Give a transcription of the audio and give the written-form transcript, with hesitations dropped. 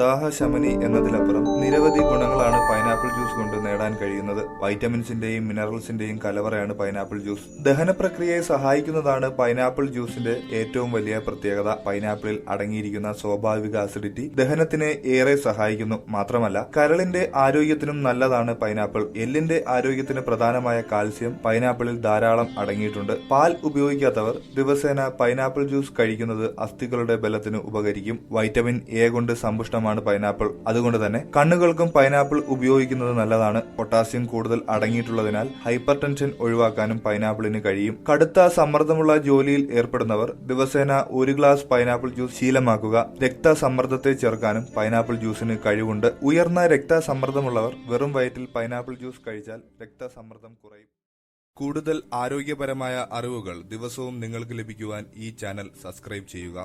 ദാഹശമനി എന്നതിലപ്പുറം നിരവധി ഗുണങ്ങളാണ് pineapple juice കൊണ്ട് നേടാൻ കഴിയുന്നത്. വൈറ്റമിൻസിന്റെയും മിനറൽസിന്റെയും കലവറയാണ് പൈനാപ്പിൾ ജ്യൂസ്. ദഹന പ്രക്രിയയെ സഹായിക്കുന്നതാണ് പൈനാപ്പിൾ ജ്യൂസിന്റെ ഏറ്റവും വലിയ പ്രത്യേകത. പൈനാപ്പിളിൽ അടങ്ങിയിരിക്കുന്ന സ്വാഭാവിക അസിഡിറ്റി ദഹനത്തിനെ ഏറെ സഹായിക്കുന്നു. മാത്രമല്ല, കരളിന്റെ ആരോഗ്യത്തിനും നല്ലതാണ് പൈനാപ്പിൾ. എല്ലിന്റെ ആരോഗ്യത്തിന് പ്രധാനമായ കാൽസ്യം പൈനാപ്പിളിൽ ധാരാളം അടങ്ങിയിട്ടുണ്ട്. പാൽ ഉപയോഗിക്കാത്തവർ ദിവസേന പൈനാപ്പിൾ ജ്യൂസ് കഴിക്കുന്നത് അസ്ഥികളുടെ ബലത്തിന് ഉപകരിക്കും. വൈറ്റമിൻ എ കൊണ്ട് സമ്പുഷ്ടമാണ് പൈനാപ്പിൾ. അതുകൊണ്ട് തന്നെ കണ്ണുകൾക്കും പൈനാപ്പിൾ ഉപയോഗിക്കുന്നത് നല്ലതാണ്. പൊട്ടാസ്യം കൂടുതൽ അടങ്ങിയിട്ടുള്ളതിനാൽ ഹൈപ്പർ ടെൻഷൻ ഒഴിവാക്കാനും പൈനാപ്പിളിന് കഴിയും. കടുത്ത സമ്മർദ്ദമുള്ള ജോലിയിൽ ഏർപ്പെടുന്നവർ ദിവസേന 1 ഗ്ലാസ് പൈനാപ്പിൾ ജ്യൂസ് ശീലമാക്കുക. രക്തസമ്മർദ്ദത്തെ ചെറുക്കാനും പൈനാപ്പിൾ ജ്യൂസിന് കഴിവുണ്ട്. ഉയർന്ന രക്തസമ്മർദ്ദമുള്ളവർ വെറും വയറ്റിൽ പൈനാപ്പിൾ ജ്യൂസ് കഴിച്ചാൽ രക്തസമ്മർദ്ദം കുറയും. കൂടുതൽ ആരോഗ്യപരമായ അറിവുകൾ ദിവസവും നിങ്ങൾക്ക് ലഭിക്കുവാൻ ഈ ചാനൽ സബ്സ്ക്രൈബ് ചെയ്യുക.